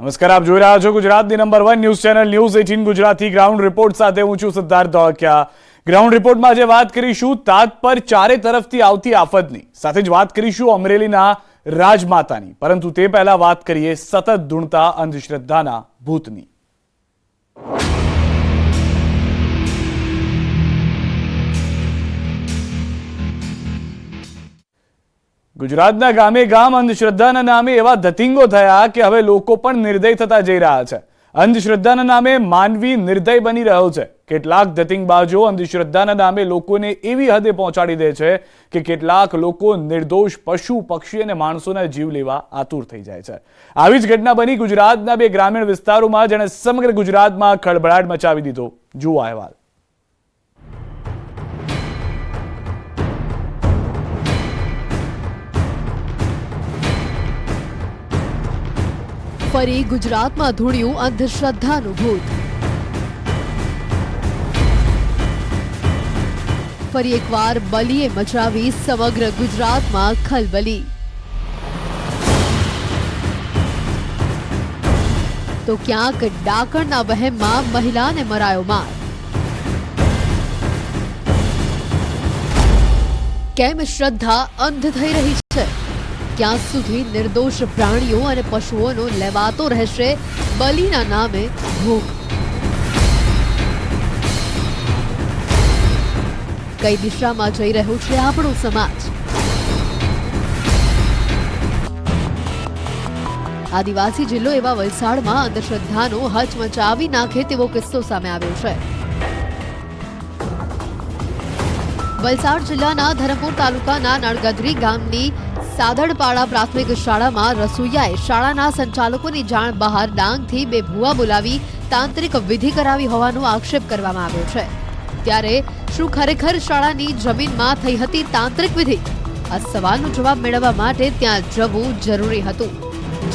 નમસ્કાર, આપ જોઈ રહ્યા છો ગુજરાતની number 1 news channel news 18 Gujarati ground report સાથે હું છું સિદ્ધાર્થ ધોળકિયા। ગ્રાઉન્ડ રિપોર્ટમાં આજે વાત કરીશું તાત પર ચારે તરફથી આવતી આફતની, સાથે જ વાત કરીશું અમરેલીના રાજમાતાની, પરંતુ તે પહેલા વાત કરીએ સતત ધૂણતા અંધશ્રદ્ધાના ભૂતની। ગુજરાતના ગામે ગામ અંધશ્રદ્ધાના નામે એવા ધતિંગો થયા કે હવે લોકો પણ નિર્દય થતા જઈ રહ્યા છે। અંધશ્રદ્ધાના નામે માનવી નિર્દય બની રહ્યો છે। કેટલાક ધતિંગબાજો અંધશ્રદ્ધાના નામે લોકોને એવી હદે પહોંચાડી દે છે કે કેટલાક લોકો નિર્દોષ પશુ, પક્ષી અને માણસોના જીવ લેવા આતુર થઈ જાય છે। આવી જ ઘટના બની ગુજરાતના બે ગ્રામીણ વિસ્તારોમાં, જેણે સમગ્ર ગુજરાતમાં ખળભળાટ મચાવી દીધો। જુઓ અહેવાલ। ફરી ગુજરાતમાં ધૂણ્યું અંધશ્રદ્ધાનું ભૂત। ફરી એકવાર બલીએ મચાવી સમગ્ર ગુજરાતમાં ખલબલી। તો ક્યાંક ડાકણના વહેમમાં મહિલાને મરાયો માર। કેમ શ્રદ્ધા અંધ થઈ રહી છે? ક્યાં સુધી નિર્દોષ પ્રાણીઓ અને પશુઓનો લેવાતો રહેશે બલીના નામે ભૂખ? કઈ દિશામાં જઈ રહ્યો છે આપણો સમાજ? આદિવાસી જિલ્લો એવા વલસાડમાં અંધશ્રદ્ધાનો હચમચાવી નાખે તેવો કિસ્સો સામે આવ્યો છે। વલસાડ જિલ્લાના ધરમપુર તાલુકાના નળગધરી ગામની સાદડપાડા પ્રાથમિક શાળામાં રસોઈયાએ શાળાના સંચાલકોની જાણ બહાર ડાંગથી બે ભુવા બોલાવી તાંત્રિક વિધિ કરાવી હોવાનો આક્ષેપ કરવામાં આવ્યો છે। ત્યારે શું ખરેખર શાળાની જમીનમાં થઈ હતી તાંત્રિક વિધિ? આ સવાલનો જવાબ મેળવવા માટે ત્યાં જવું જરૂરી હતું,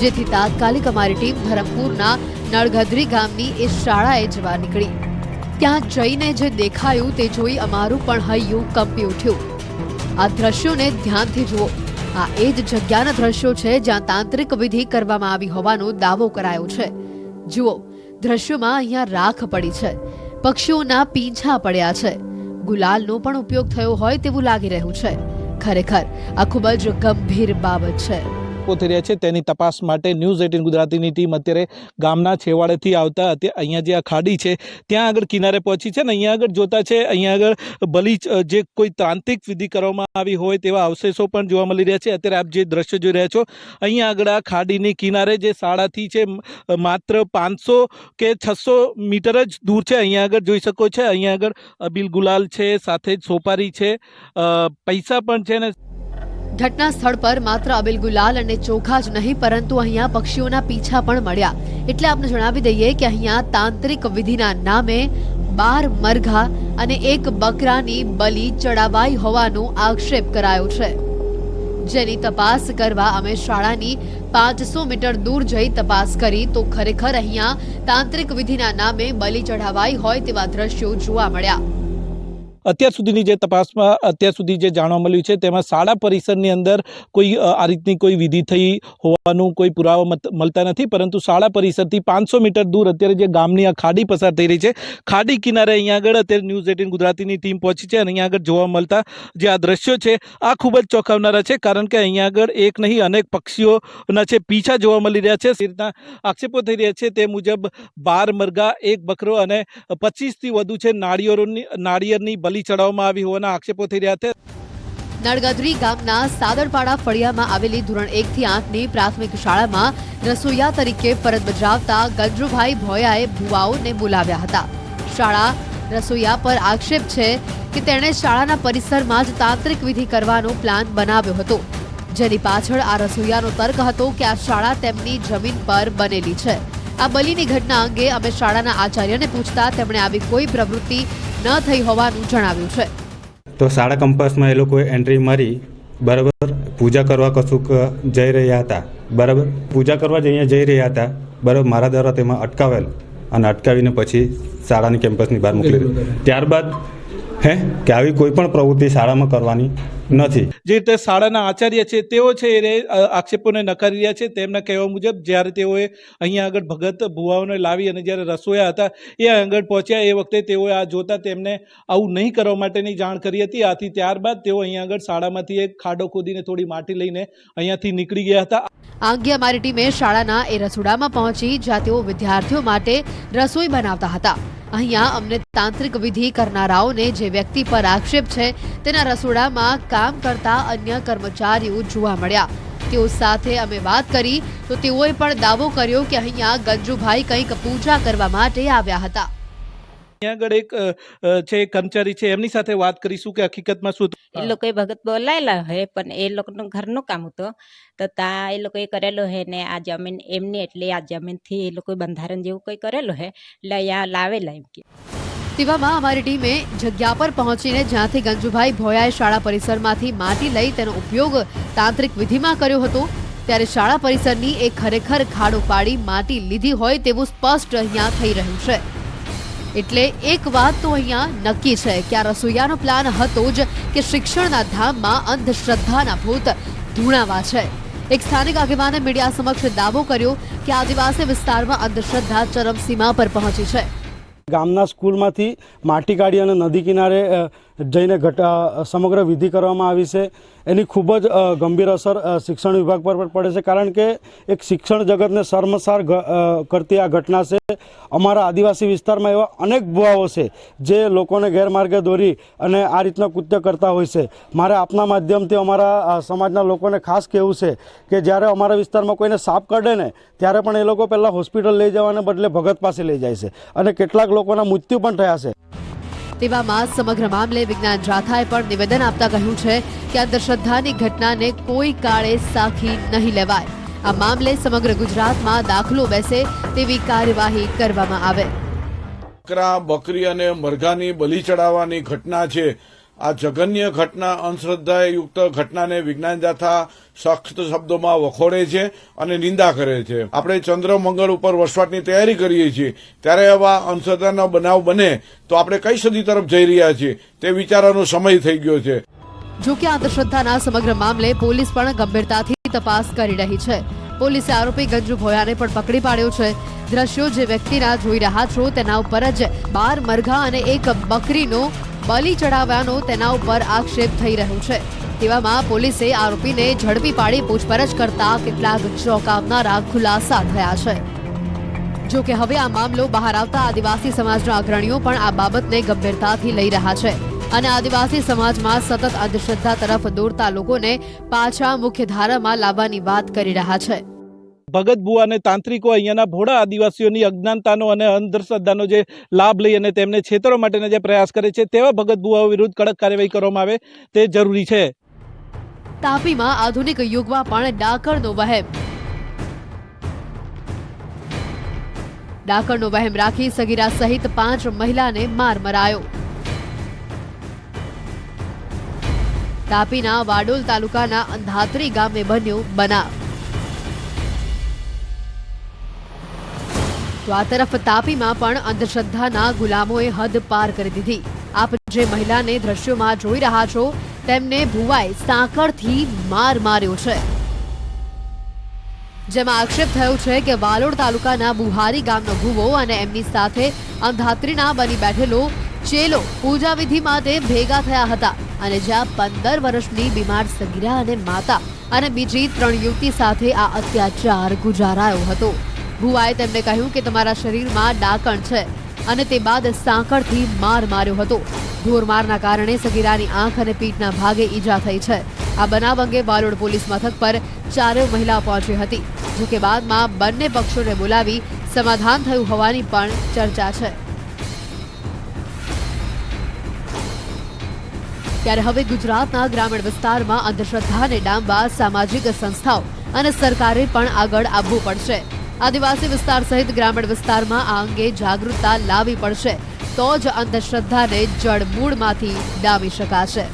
જેથી તાત્કાલિક અમારી ટીમ ધરમપુરના નળગધરી ગામની એ શાળાએ જવા નીકળી। ત્યાં જઈને જે દેખાયું તે જોઈ અમારું પણ હૈયું કંપી ઉઠ્યું। આ દ્રશ્યોને ધ્યાનથી જુઓ। આ એ જ જગ્યાના દ્રશ્યો છે જ્યાં તાંત્રિક વિધિ કરવામાં આવી હોવાનો દાવો કરાયો છે। જુઓ, દ્રશ્યોમાં અહીંયા રાખ પડી છે, પક્ષીઓના પીંછા પડ્યા છે, ગુલાલનો પણ ઉપયોગ થયો હોય તેવું લાગી રહ્યું છે। ખરેખર આ ખૂબ જ ગંભીર બાબત છે। થઈ રહ્યા છે તેની તપાસ માટે ન્યૂઝ 18 ગુજરાતીની ટીમ અત્યારે ગામના છેવાડેથી આવતા અહીંયા જે આ ખાડી છે ત્યાં આગળ કિનારે પહોંચી છે ને અહીંયા આગળ જોતા છે અહીંયા આગળ બલી જે કોઈ તાંત્રિક વિધિ કરવામાં આવી હોય તેવા અવશેષો પણ જોવા મળી રહ્યા છે। અત્યારે આપ જે દ્રશ્ય જોઈ રહ્યા છો, અહીંયા આગળ આ ખાડીની કિનારે જે શાળાથી છે માત્ર 500 કે 600 મીટર જ દૂર છે। અહીંયા આગળ જોઈ શકો છો, અહીંયા આગળ અબીલ ગુલાલ છે, સાથે જ સોપારી છે, પૈસા પણ છે ને। ઘટના સ્થળ પર માત્ર અબીલ ગુલાલ અને ચોખા જ નહીં, પરંતુ અહીંયા પક્ષીઓના પીછા પણ મળ્યા। એટલે આપને જણાવી દઈએ કે અહીંયા તાંત્રિક વિધિના નામે 12 મરઘા અને 1 બકરાની બલી ચડાવાઈ હોવાનો આક્ષેપ કરાયો છે, જેની તપાસ કરવા અમે શાળાની 500 મીટર દૂર જઈ તપાસ કરી તો ખરેખર અહીંયા તાંત્રિક વિધિના નામે બલી ચઢાવાઈ હોય તેવા દ્રશ્યો જોવા મળ્યા। અત્યાર સુધીની જે તપાસમાં અત્યાર સુધી જે જાણવા મળ્યું છે તેમાં શાળા પરિસરની અંદર કોઈ આ રીતની કોઈ વિધિ થઈ હોવાનું કોઈ પુરાવા મળતા નથી, પરંતુ શાળા પરિસરથી 500 મીટર દૂર અત્યારે જે ગામની આ ખાડી પસાર થઈ રહી છે, ખાડી કિનારે અહીંયા આગળ અત્યારે ન્યૂઝ 18 ગુજરાતીની ટીમ પહોંચી છે અને અહીંયા આગળ જોવા મળતા જે આ દ્રશ્યો છે આ ખૂબ જ ચોંકાવનારા છે, કારણ કે અહીંયા આગળ એક નહીં અનેક પક્ષીઓના છે પીછા જોવા મળી રહ્યા છે। એ રીતના આક્ષેપો થઈ રહ્યા છે તે મુજબ 12 મરઘા, 1 બકરો અને 25થી વધુ છે નાળિયેરની બલી ચડાવવામાં આવી હોવાના આક્ષેપો થઈ રહ્યા છે। નળગધરી ગામના સાદડપાડા ફળિયામાં આવેલી ધોરણ 1 થી 8ની પ્રાથમિક શાળામાં રસોઈયા તરીકે ફરજ બજાવતા ગંજુભાઈ ભોયાએ ભુવાઓને બોલાવ્યા હતા। શાળા રસોઈયા પર આક્ષેપ છે કે તેણે શાળાના પરિસરમાં જ તાંત્રિક વિધિ કરવાનો પ્લાન બનાવ્યો હતો, જેની પાછળ આ રસોઈયાનો તર્ક હતો કે આ શાળા તેમની જમીન પર બનેલી છે। આ બલીની ઘટના અંગે અમે શાળાના આચાર્યને પૂછતા તેમણે આવી કોઈ પ્રવૃત્તિ ન થઈ હોવાનું જણાવ્યું છે। તો શાળા કેમ્પસમાં એ લોકોએ એન્ટ્રી મારી, બરાબર, પૂજા કરવા કશુંક જઈ રહ્યા હતા, બરાબર, પૂજા કરવા જ અહીંયા જઈ રહ્યા હતા, બરાબર, મારા દ્વારા તેમાં અટકાવેલ અને અટકાવીને પછી શાળાની કેમ્પસની બહાર મોકલી દીધી। ત્યારબાદ કે આવી કોઈ પણ પ્રવૃત્તિ શાળામાં કરવાની નથી. જે રીતે શાળાના આચાર્ય છે તેઓ છે એ આક્ષેપોને નકારી રહ્યા છે. તેમના કહેવા મુજબ જ્યારે તેઓએ અહીંયા આગળ ભગત ભુવાઓને લાવી અને જ્યારે રસોયા હતા એ આગળ પહોંચ્યા એ વખતે તેઓએ આ જોતા તેમને આવું નહીં કરવા માટેની જાણ કરી હતી. આથી ત્યારબાદ તેઓ અહીંયા આગળ શાળામાંથી એક ખાડો ખોદીને થોડી માટી લઈને અહીંયાથી નીકળી ગયા હતા. આ અંગે અમારી ટીમે શાળાના એ રસોડામાં પહોંચી જ્યાં તેઓ વિદ્યાર્થીઓ માટે રસોઈ બનાવતા હતા. અહીંયા અમને તાંત્રિક વિધિ કરનારાઓને જે વ્યક્તિ પર આક્ષેપ છે તેના રસોડામાં કામ કરતા અન્ય કર્મચારીઓ જોવા મળ્યા. તેઓ સાથે અમે વાત કરી તો તેઓએ પણ દાવો કર્યો કે અહીંયા ગંજુભાઈ કંઈક પૂજા કરવા માટે આવ્યા હતા. અહીંયા આગળ એક છે કર્મચારી છે એમની સાથે વાત કરીશું કે હકીકતમાં શું એ લોકોએ ભગત બોલાયેલા હોય પણ એ લોકોનું ઘરનું કામ હતું તો ત્યાં એ લોકોએ કરેલું હે ને આ જમીન એમની એટલે આ જમીનથી એ લોકોએ બંધારણ જેવું કંઈ કરેલું હે એટલે અહીંયા લાવેલા એમ કે. તેવામાં અમારી ટીમે જગ્યા પર પહોંચીને જ્યાંથી ગંજુભાઈ ભોયાએ શાળા પરિસરમાંથી માટી લઈ તેનો ઉપયોગ તાંત્રિક વિધિમાં કર્યો હતો ત્યારે શાળા પરિસરની એક ખરેખર ખાડો પાડી માટી લીધી હોય તેવું સ્પષ્ટ અહીંયા થઈ રહ્યું છે. એટલે એક વાત તો અહીંયા નક્કી છે કે આ રસોઈયાનો પ્લાન હતો જ કે શિક્ષણના ધામમાં અંધશ્રદ્ધાના ભૂત ધૂણાવા છે. એક સ્થાનિક આગેવાને મીડિયા સમક્ષ દાવો કર્યો કે આદિવાસી વિસ્તારમાં અંધશ્રદ્ધા ચરમસીમા પર પહોંચી છે. ગામના સ્કૂલમાંથી માટી કાઢી અને નદી કિનારે જઈને સમગ્ર વિધિ કરવામાં આવી છે. એની ખૂબ જ ગંભીર અસર શિક્ષણ વિભાગ પર પણ પડે છે કારણ કે એક શિક્ષણ જગતને શર્મસાર કરતી આ ઘટના છે. અમારા આદિવાસી વિસ્તારમાં એવા અનેક ભુવાઓ છે જે લોકોને ગેરમાર્ગે દોરી અને આ રીતના કૃત્ય કરતા હોય છે. મારે આપના માધ્યમથી અમારા સમાજના લોકોને ખાસ કહેવું છે કે જ્યારે અમારા વિસ્તારમાં કોઈને સાપ કરડે ને ત્યારે પણ એ લોકો પહેલાં હોસ્પિટલ લઈ જવાને બદલે ભગત પાસે લઈ જાય છે અને કેટલાક લોકોના મૃત્યુ પણ થયા છે. તેવામાં સમગ્ર મામલે વિજ્ઞાન જાથાએ પણ નિવેદન આપતા કહ્યું છે કે અંધશ્રદ્ધાની ઘટનાને કોઈ કાળે સાખી નહીં લેવાય. આ મામલે સમગ્ર ગુજરાતમાં દાખલો બેસે તેવી કાર્યવાહી કરવામાં આવે. બકરી અને મરઘાની બલી ચડાવવાની ઘટના છે. આ જઘન્ય ઘટના અંધશ્રદ્ધાયુક્ત ઘટનાને વિજ્ઞાન જાથા સખત શબ્દોમાં વખોડે છે અને નિંદા કરે છે. આપણે ચંદ્ર મંગળ ઉપર વસવાટની તૈયારી કરીએ છીએ ત્યારે આવા અંધશ્રદ્ધાનો બનાવ બને તો આપણે કઈ સદી તરફ જઈ રહ્યા છીએ તે વિચારવાનો સમય થઈ ગયો છે. જો કે અંધશ્રદ્ધાના સમગ્ર મામલે પોલીસ પણ ગંભીરતાથી તપાસ કરી રહી છે. પોલીસે આરોપી ગંજુ ભોયાને પણ પકડી પાડ્યો છે. દ્રશ્યો જે વ્યક્તિના જોઈ રહ્યા છો તેના ઉપર જ 12 મરઘા અને એક બકરીનો બલી ચડાવવાનો તેના ઉપર આક્ષેપ થઈ રહ્યો છે. તેવામાં પોલીસે આરોપીને ઝડપી પાડી પૂછપરછ કરતા કેટલાક ચોંકાવનારા ખુલાસા થયા છે. જો કે હવે આ મામલો બહાર આવતા આદિવાસી સમાજના અગ્રણીઓ પણ આ બાબતને ગંભીરતાથી લઈ રહ્યા છે અને આદિવાસી સમાજમાં સતત અંધશ્રદ્ધા તરફ દોરતા લોકોને પાછા મુખ્યધારામાં લાવવાની વાત કરી રહ્યા છે. ભગત ભુવા અને તાંત્રિકો અહીંયાના ભોળા આદિવાસીઓની અજ્ઞાનતાનો અને અંધશ્રદ્ધાનો જે લાભ લઈ અને તેમને છેતરવા માટેના જે પ્રયાસ કરે છે તેવા ભગત ભુવાઓ વિરુદ્ધ કડક કાર્યવાહી કરવામાં આવે તે જરૂરી છે. તાપીમાં આધુનિક યુગમાં પણ ડાકણનો વહેમ. ડાકણનો વહેમ રાખી સગીરા સહિત 5 મહિલાને માર મરાયો. તાપીના વાડોલ તાલુકાના અંધાત્રી ગામે બન્યો બનાવ. તો આ તરફ તાપીમાં પણ અંધશ્રદ્ધાના ગુલામોએ હદ પાર કરી દીધી. આપ જે મહિલાને દ્રશ્યોમાં જોઈ રહ્યા છો તેમને ભુવાએ સાંકળથી માર માર્યો છે. જેમાં આક્ષેપ થયો છે કે વાલોડ તાલુકાના બુહારી ગામનો ભુવો અને એમની સાથે અંધાત્રીના બની બેઠેલો ચેલો પૂજા વિધિ માટે ભેગા થયા હતા અને જ્યાં 15 વર્ષની બીમાર સગીરા અને માતા અને બીજી 3 યુવતી સાથે આ અત્યાચાર ગુજારાયો હતો. ભુવાએ તેમને કહ્યું કે તમારા શરીરમાં ડાકણ છે અને તે બાદ સાંકળથી માર માર્યો હતો. ઢોરમારના કારણે સગીરાની આંખ અને પીઠના ભાગે ઈજા થઈ છે. આ બનાવ અંગે વાલોડ પોલીસ મથક પર 4 મહિલા પહોંચી હતી. જોકે બાદમાં બંને પક્ષોને બોલાવી સમાધાન થયું હોવાની પણ ચર્ચા છે. ત્યારે હવે ગુજરાતના ગ્રામીણ વિસ્તારમાં અંધશ્રદ્ધાને ડામવા સામાજિક સંસ્થાઓ અને સરકારે પણ આગળ આવવું પડશે. આદિવાસી વિસ્તાર સહિત ગ્રામીણ વિસ્તારમાં આ અંગે જાગૃતતા લાવવી પડશે તો જ અંધશ્રદ્ધાને જડમૂળમાંથી ડામી શકાશે.